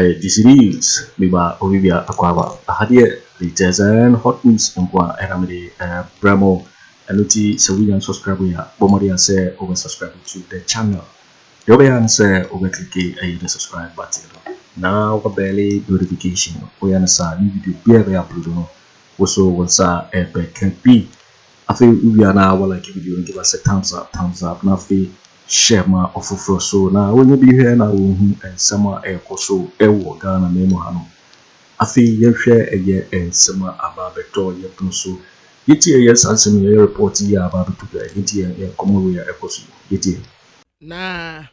this is Biba Olivia Aquava. I had here the Jason Hot News and Aramedi Bramo and Luti Sawian subscribe here. Bomodia say over subscribe to the channel. Yobayan say over click the subscribe button. Now barely notification. We understand new video be upload. Also once a can be. I feel we are now like video and give us a thumbs up. Now feel share my offer so now when you be here now and summer air so ewo Ghana memo hano afi ye share again and summer about beto ye so yeti yes ansem ye report ye about to the yeti ye come we are eposo yeti na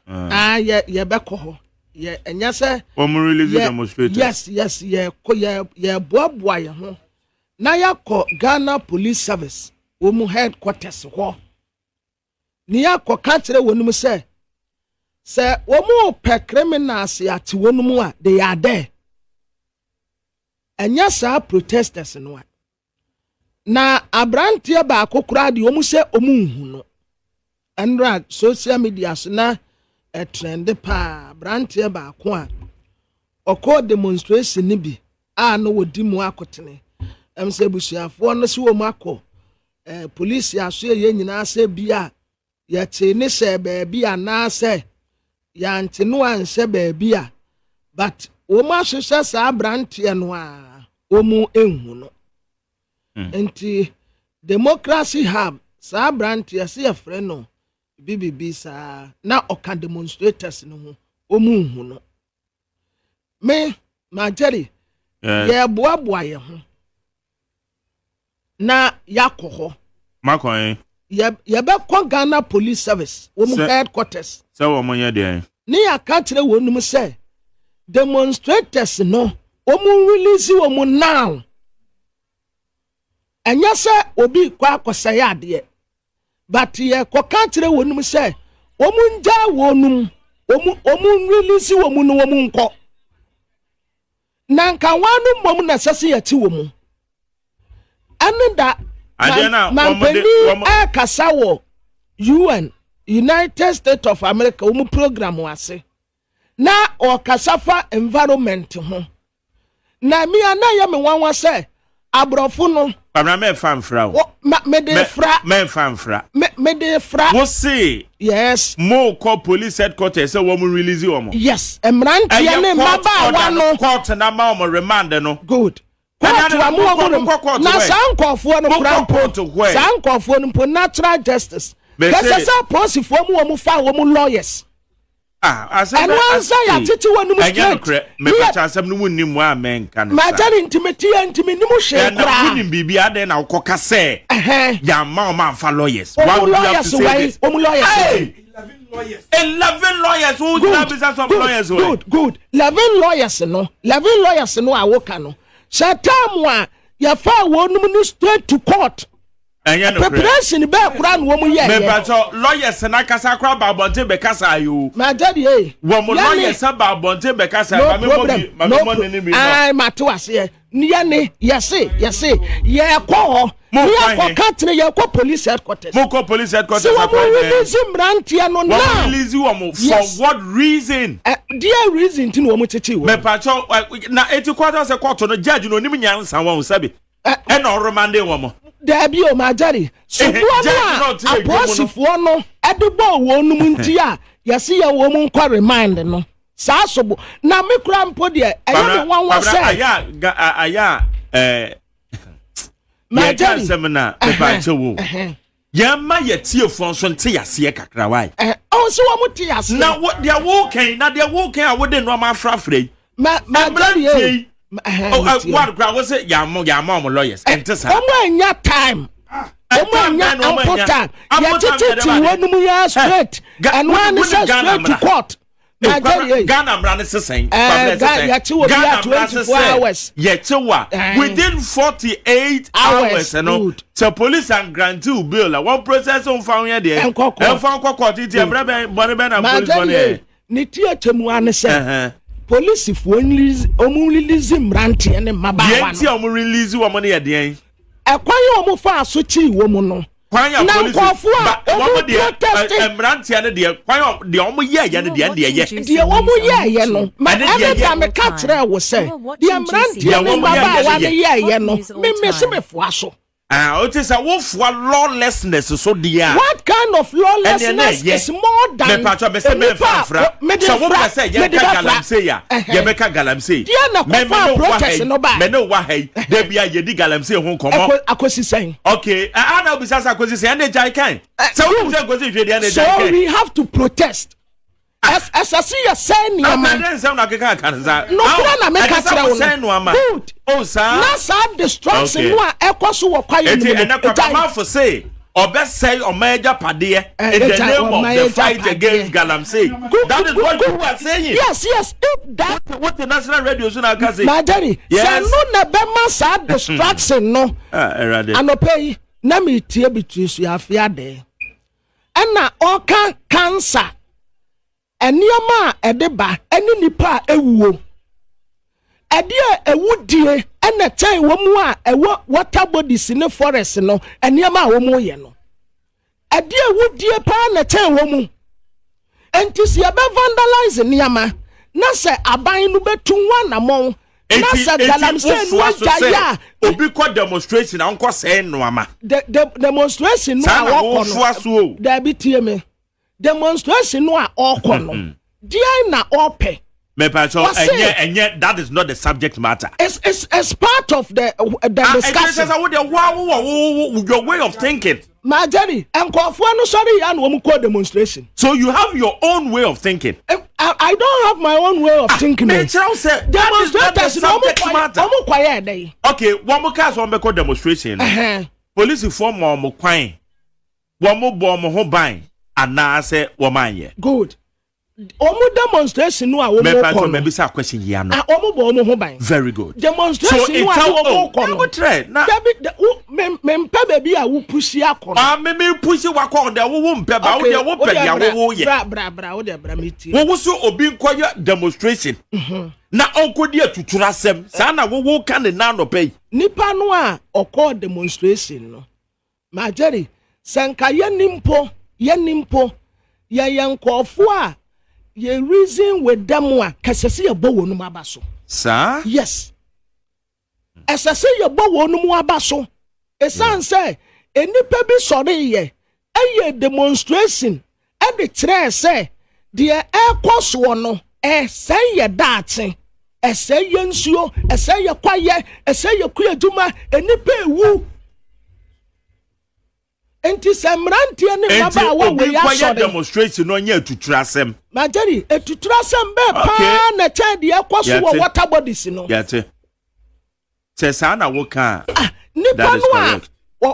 ye beko ho ye enya se release demonstrators yes ye boaboa ye ho na yakọ Ghana Police Service omu headquarters ho ni akoka kire wonum se womu pe criminals ati wonum a they are there enya sa protesters no na abrantie ba akokura de womu se omunhu no enra social media so na trend pa abrantie ba ko a oko demonstration ni bi a no wodi mu akotene se busuafo no se womu akọ police aso ye nyina se bia yete ne se baabi ana se yante no anse baabi a but o ma hwehwe sa brantie no a o mu enhu no enti democracy hub sa brantie se yefre no bibibi sa na oka demonstrators no ho o mu enhu no me majeri ye boaboa ye ho na yakoho makon ye be ko Ghana Police Service wo mu headquarters se wo mo ye de ni aka kire wonum se demonstrators no wo mu release wo mu now anya se obi kwa akosa ya de but ye ko ka kire wonum se wo mu nja wonum wo mu release wo mu no wo mu nko nanka wanu mom na sese ye ti wo mu anida Kasawo UN United States of America umu program wase na o kasafa environment ho na mi ana ya me wan wase abrofo no pamra me famfra me de fra wo see yes mo call police headquarters say wo mu release wo mo yes emrante ya ne maba wa no court na ma mo remand no good na sankofo no Prempeh sankofo no natural justice kase sa posifo mu fa wo lawyers asem ya titi wonu mu me pacha asem no wunni mu amen kan ma jari intimate ni mu hwe kra na wunni bibia den na ukoka se ya ma fa lawyers why would you have to say this? 11 lawyers who do business of lawyers good 11 lawyers no awoka no Shatamwa ya fa wonum ni straight to court. Preparation be kura no mu ye. Me pacho lawyers na kasa kura ba bonte be kasa yo. Ma daddy wo mo lawyers ba bonte be kasa ba me mo ni bi no. Ai mato ase. Ye ye ko ye ko katne ye ko police headquarters. Mo ko police headquarters. So we release Mbrantia no now. Release you for what reason? Dear reason tin wo mo chichi wo. Me pacho na eti quarter se court no judge no nim nyansa wo sabi. E no remand wo mo. There be o majari. So no aposifo no edebo wo no munti a yesi ye wo mu nkwa remind no. Sa sobo na me kura mpo de eya me wan say aya majari semina me ba chewo. Yama ye tiefo so nte yase kakra wai. So wo muti yase. Na what they walking a wo de no ma frafrei. Majari what crowd was it? Yam lawyers. Enter anya time. Anya time. Ya titi wonu mu ya straight. And one is straight to court. Ghana brand saying Ghana 24 hours. Within 48 hours and so police and grant you bill one process on found here there and found court it police ni tie temu ane say police if only release Mbrante and Maba yenti omu release wo mo na ye den ekwan omu fa so chi wo mu no Kwanya police. Omo de Mrantia ne de kwanya de omo ye ne de omo ye no. Ma every time me catch we say. De Mrantia ne baba wa ne ye no. Me se me fo aso. It is a wolf lawlessness so dear. What kind of lawlessness is more than me patcho me say me fra. So what say ye ka galamsey ya. Ye be ka galamsey. Me protest no ba. Me no wa hey. Dey bia ye di galamsey ho komo. Akosi sen. Okay. Ana bi sasa akosi sen dey jai kan. So we say akosi hwe dey jai kan. So we have to protest. As I see you saying, no, man, na keka kanza. No, na me katra wo. Good. Oh, sir. Na sad destruction no ekoso wo kwaye no. And na for say, obe say o major pade in the name of the fight against galamsey. That is what you are saying. Yes. If that what the national radio is na say. Majari, say no na be ma sad destruction no. Anopei na me tie bitu su afia de. Na oka cancer. Enioma edeba eni nipa ewuo ede ewudie ena tai wo mu a ewo water bodies in the forest no enioma wo mu ye no ede ewudie pa na tai wo mu enti se be vandalize niama na se aban no betu na mo na se galamsey no jaya obi ko demonstration anko say no ama the demonstration no a wo no da bi tie me demonstration no a okono dia na ope me pacho enye that is not the subject matter. It's part of the discussion. Your way of thinking. Majari enkofo no sorry ya no call demonstration. So you have your own way of thinking. I don't have my own way of thinking. Demonstrators no mo kwaye dey. Okay, one more case one call demonstration. Police form mo kwan. One mo bo mo ho ban. Anase woman. Good. Omu demonstration no a wo mo ko. Maybe say question here no. Omu bo omu ho ban. Very good. Demonstration no a wo mo ko. Na me mpa baby a wo pushi akọ. Me pushi wakọ de wo mpa ba wo de wo pa ya wo ye. Bra wo de bra metie. Wo so obi nkoye demonstration. Na onkodi atutura asem. Sa na wo ka ne na no pay. Nipa no a okọ demonstration no. Majari sanka ye nimpo ye yankofo a ye reason with them a kasese ye bo wonu abaso. Sir? Yes. Asase ye bo wonu abaso. Esan say enipa bi sore ye eye demonstration e de kire say de ekoso no say ye daate say ye nsuo say ye kwaye say ye kuyaduma enipa ewu. Enti semrantie ne baba wo we ya so demonstration no nya tutura asem. Majari etutura asem be pa na cha de ekoso wo water bodies no. Yate. Se sa na wo kan. Nipa no a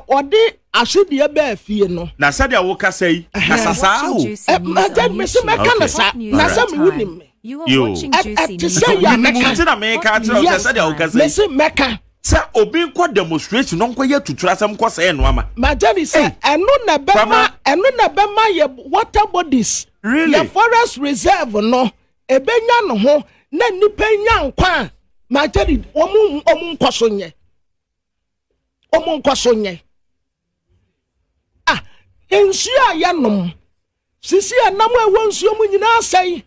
ode asede be afie no. Na sa de wo ka sei. Na sasa o. Majari me se meka na sa. Na sa me wunim me. You are watching Juicy. Say ya meka na meka tra sa de wo ka sei. Me se meka. Sa obi nko demonstration no nko ye tutura asem ko say no ama. Majari say eno na bema ye water bodies. Really? Ye forest reserve no ebenya no ho na nipa nya nkwa. Majari omu nkoso nye. Omu nkoso nye. Ensu a yanom. Sisi anam ewo nsu mu nyina sai.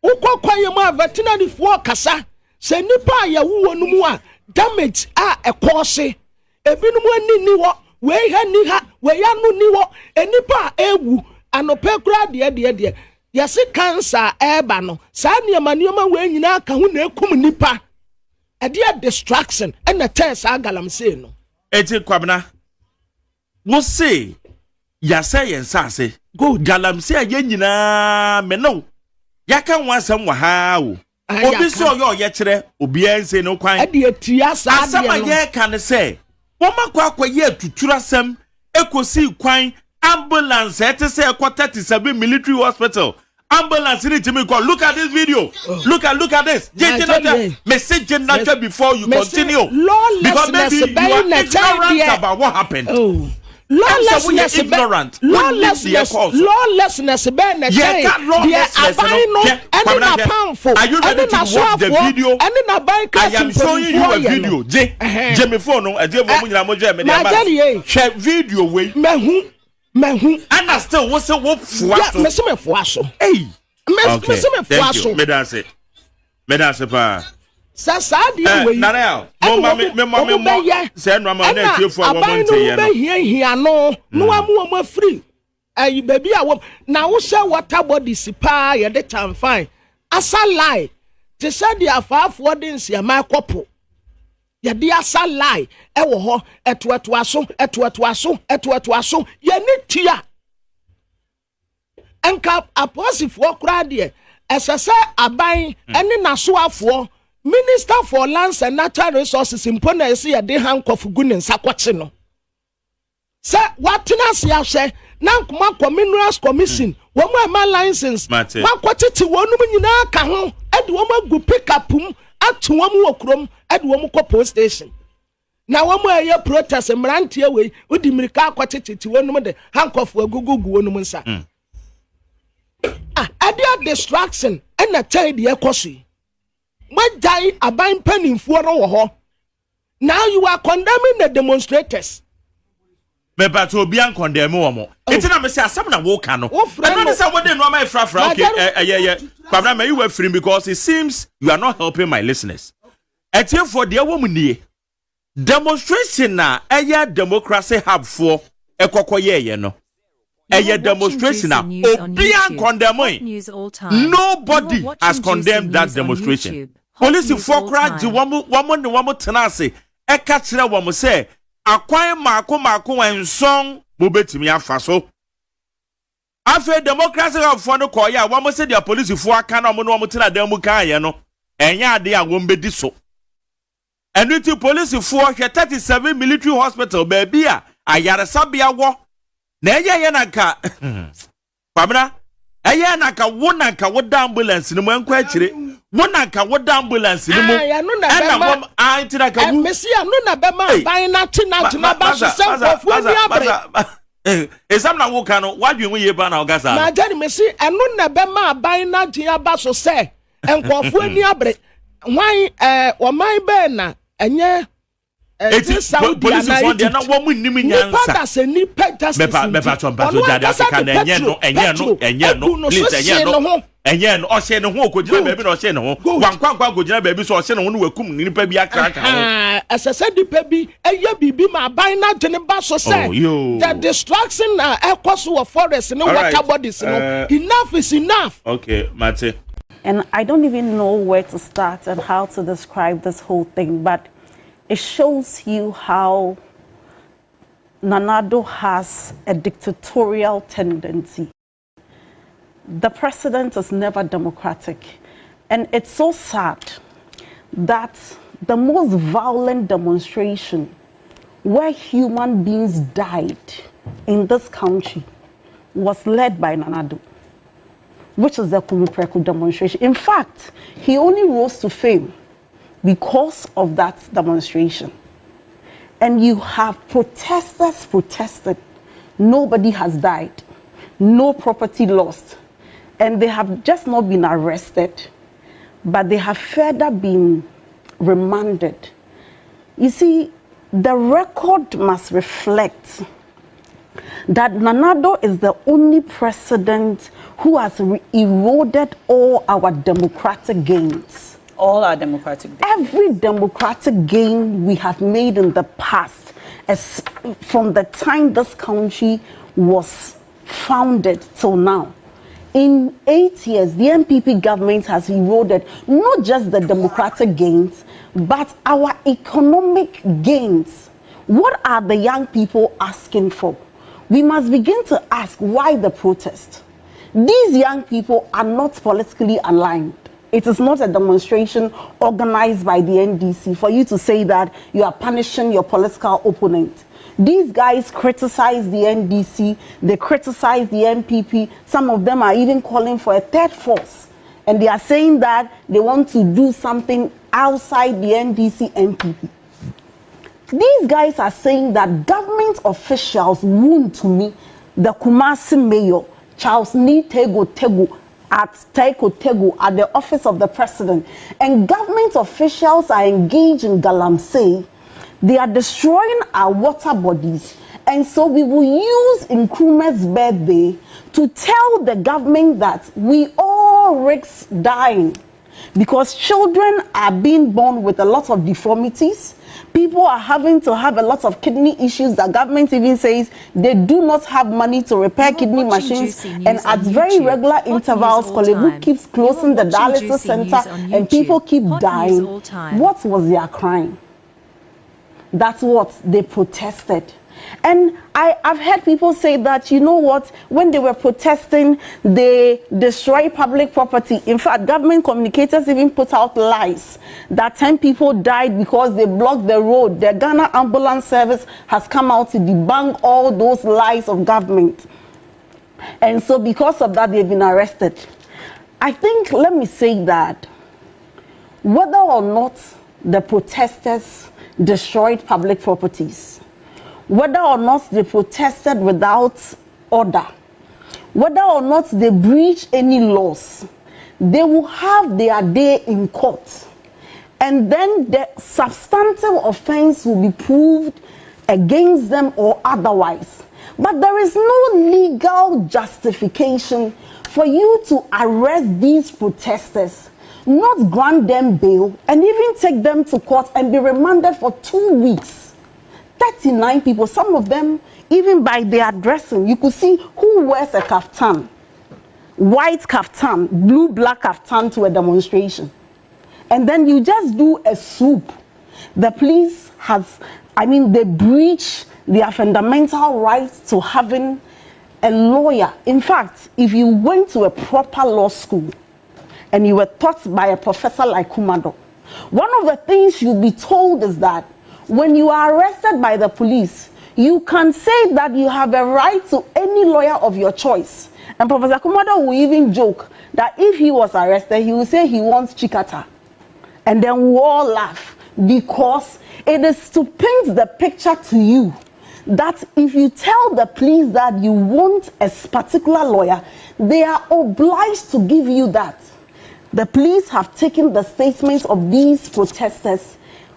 Ukokwaye mu veterinary fo kasa. Se nipa ya wuwo no mu a damage ekose ebinum ani ni wo we ha ni ha we ya no ni wo enipa ewu anope kura de yesi cancer eba no sa niema we nyina ka hu na ekum nipa e de distraction and the test galamsey no eti Kwabena wo say ya say yensase go galamsey ye nyina me no ya kan wasam wa ha o obi so ye kire obi ense no kwan e de atia sa de no asama ye kan say wo makwa ye tutura sem ekosi kwan ambulance et say 37 military hospital ambulance need to me call. Look at this video. Look at this. Message before you continue. Because maybe you are ignorant about what happened. lawlessness ignorant. Lawlessness ben na say the abino and na powerful. Are you ready to watch the video? I am showing you a video. Jemmy phone no e dey wo nyina mo je me dey share video we mehu and still wo say wo fua so me se me fua so hey me se me fua so me dance pa Sasa dia we na me say no ma na tie fo wo monte ye no hia no no amu mo free ayi baby a na wo say water body sipa ye de time fine asa lie te say dia faafo de nsia ma kopo ye de asa lie e wo ho etoetoaso ye ni tia enka aposifo kra de esese aban ene nasoafo Minister for Lands and Natural Resources in Pona see a de handcuff gun and sakwachi no. Say what na say na kuma minerals commission wo ma license makwachi ti wonu nyina ka ho e de wo gu pick up atu wo mu okrom e de wo ko post station. Na wo mu aye protest mrantie we odi mirika akwachi ti wonu de handcuff agugu wonu nsa. Adia distraction and na child ye kosi. Majai aban penifo no ho. Now you are condemning the demonstrators. Me but obi an condemn wo mo. Enti na me say asem na wo ka no. I know say we dey no ma frafra okay Kwabena may you were free because it seems you are not helping my listeners. Eti for the wo mu nie. Demonstration na democracy hub for ekokoye ye no. Demonstration na obi an condemn. Nobody has condemned that demonstration. Police for crowd the woman tenase e ka kire wo mo say akwan mako en song mo betimi afa so afa democracy of no ko ya wo mo say the police for aka na mo no mo tena dan mu kan ye no enya ade a wo mbedi so enu police for 37 military hospital baby a ayaresabia wo na eye na ka Kwabena eye na ka wo na ka wo da ambulance ni mo enkwa akire wo na ka wo da ambulance ni mo na wo antina ka wo mesi anu na be ma ban na tina ba so se ofu ani abre esam na wo ka no wadwen wo ye ba na ogasa na jani mesi anu na be ma ban na tina ba so se enkofu ani abre hwan o man be na enye police for there na wo mu nim nyansa pada se ni pejas me pa chompa so jade Africa na enye no please enye no o hye ne ho okogina baby na o hye ne ho wankwankwa okogina baby so o hye ne ho no wakum nipa bi akraka ho asese dipa bi eye bibi ma ban na dene ba so say the destruction na ekoso of forest no water bodies no enough is enough. Okay Mate, and I don't even know where to start and how to describe this whole thing, but it shows you how Nana Addo has a dictatorial tendency. The president is never democratic. And it's so sad that the most violent demonstration where human beings died in this country was led by Nana Addo, which is the Kumipreku demonstration. In fact, he only rose to fame because of that demonstration. And you have protesters protested. Nobody has died. No property lost. And they have just not been arrested, but they have further been remanded. You see, the record must reflect that Nana Addo is the only president who has eroded all our democratic gains. All our democratic gains. Every democratic gain we have made in the past, as from the time this country was founded till now. In 8 years, the NPP government has eroded not just the democratic gains, but our economic gains. What are the young people asking for? We must begin to ask why the protest. These young people are not politically aligned. It is not a demonstration organized by the NDC for you to say that you are punishing your political opponent. These guys criticize the NDC, they criticize the NPP. Some of them are even calling for a third force. And they are saying that they want to do something outside the NDC NPP. These guys are saying that government officials wound to me the Kumasi mayor, Charles Tego at the office of the president. And government officials are engaged in galamsey. They are destroying our water bodies. And so we will use Nkrumah's birthday to tell the government that we all risk dying because children are being born with a lot of deformities. People are having to have a lot of kidney issues. The government even says they do not have money to repair kidney machines. And at very regular intervals, Kolebu keeps closing the dialysis center and people keep dying. What was their crime? That's what they protested. And I've heard people say that, you know what, when they were protesting, they destroyed public property. In fact, government communicators even put out lies that 10 people died because they blocked the road. The Ghana Ambulance Service has come out to debunk all those lies of government. And so because of that, they've been arrested. I think, let me say that, whether or not the protesters destroyed public properties, whether or not they protested without order, whether or not they breached any laws, they will have their day in court. And then the substantive offense will be proved against them or otherwise. But there is no legal justification for you to arrest these protesters, not grant them bail, and even take them to court and be remanded for 2 weeks. 39 people, some of them, even by their dressing, you could see who wears a kaftan, white kaftan, blue, black kaftan to a demonstration. And then you just do a swoop. The police has, they breach their fundamental right to having a lawyer. In fact, if you went to a proper law school and you were taught by a professor like Kumado, one of the things you'll be told is that when you are arrested by the police, you can say that you have a right to any lawyer of your choice. And Professor Kumado will even joke that if he was arrested, he will say he wants chikata. And then we all laugh because it is to paint the picture to you that if you tell the police that you want a particular lawyer, they are obliged to give you that. The police have taken the statements of these protesters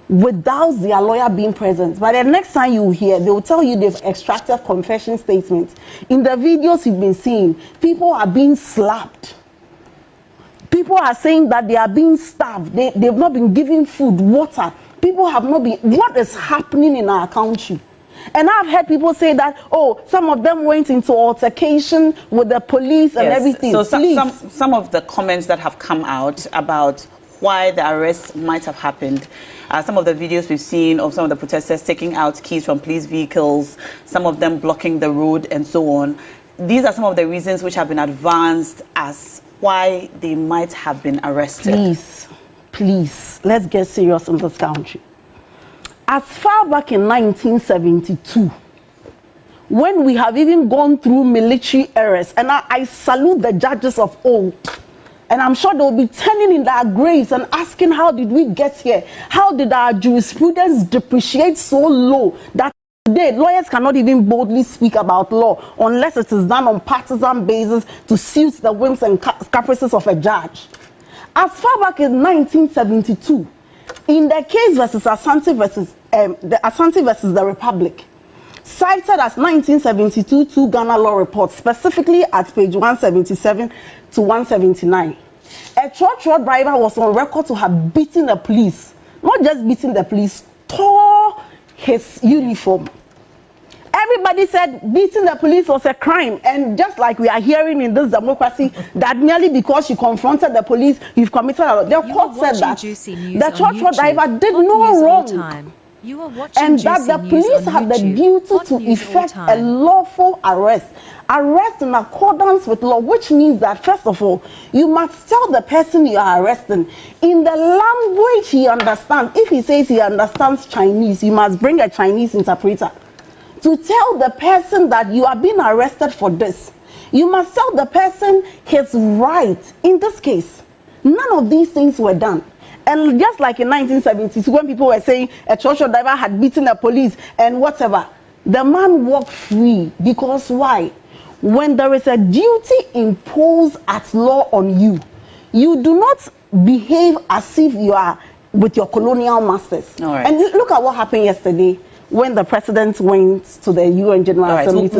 without their lawyer being present. But the next time you hear, they will tell you they've extracted confession statements. In the videos you've been seeing, people are being slapped. People are saying that they are being starved. They've not been given food, water. People have not been... What is happening in our country? And I've heard people say that, oh, some of them went into altercation with the police and everything. So some of the comments that have come out about why the arrest might have happened. Some of the videos we've seen of some of the protesters taking out keys from police vehicles, some of them blocking the road and so on. These are some of the reasons which have been advanced as why they might have been arrested. Please, let's get serious in this country. As far back in 1972, when we have even gone through military eras, and I salute the judges of old, and I'm sure they'll be turning in their graves and asking, how did we get here? How did our jurisprudence depreciate so low that today lawyers cannot even boldly speak about law unless it is done on partisan basis to suit the whims and caprices of a judge? As far back in 1972, in the case versus Asante versus the Republic, cited as 1972 two Ghana law reports, specifically at page 177 to 179. A truck driver was on record to have beaten the police, not just beating the police, tore his uniform. Everybody said beating the police was a crime, and just like we are hearing in this democracy, that merely because you confronted the police, you've committed a... The court said that the truck driver did no wrong. And that the police have the duty to effect a lawful arrest in accordance with law, which means that, first of all, you must tell the person you are arresting in the language he understands. If he says he understands Chinese, you must bring a Chinese interpreter to tell the person that you are being arrested for this. You must tell the person his right. In this case, None of these things were done. And just like in 1970s, when people were saying a tractor driver had beaten a police and whatever, the man walked free. Because why? When there is a duty imposed at law on you, you do not behave as if you are with your colonial masters. All right. And look at what happened yesterday when the president went to the UN General Assembly to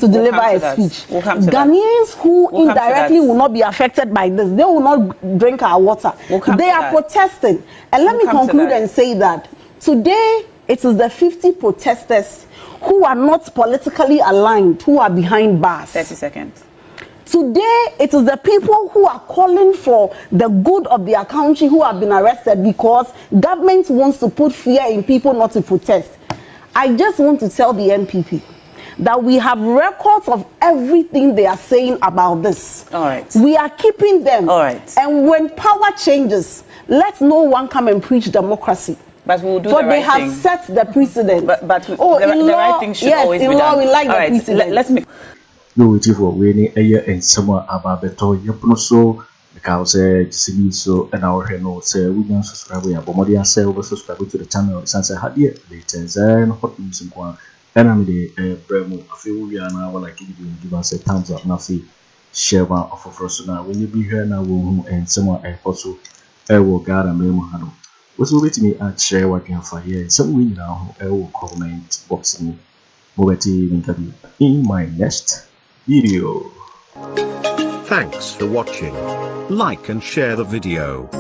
deliver a speech. Ghanaians who indirectly will not be affected by this, they will not drink our water. They are protesting. And let me conclude and say that today it is the 50 protesters who are not politically aligned who are behind bars. 30 seconds. Today, it is the people who are calling for the good of their country who have been arrested because government wants to put fear in people not to protest. I just want to tell the NPP that we have records of everything they are saying about this. All right. We are keeping them. All right. And when power changes, let no one come and preach democracy. But we will do for the right thing. They have set the precedent. But the right thing should always be done. Yes, in law we like the precedent. Let's make... No waiting for winning a year and summer about beto yapno because so and our no say we don't subscribe we Bawumia say over subscribe to the channel since I had yet latest and hot news and one and I'm the Bremo I feel we are now like give us a thumbs up now see share one of first now when you be here now and someone also will God and Mahamadu what's waiting me at share what Gyamfi some we now will comment boxing Mobetti interview in my next video. Thanks for watching. Like and share the video.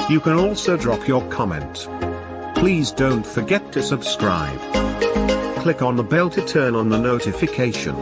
You can also drop your comment. Please don't forget to subscribe. Click on the bell to turn on the notification.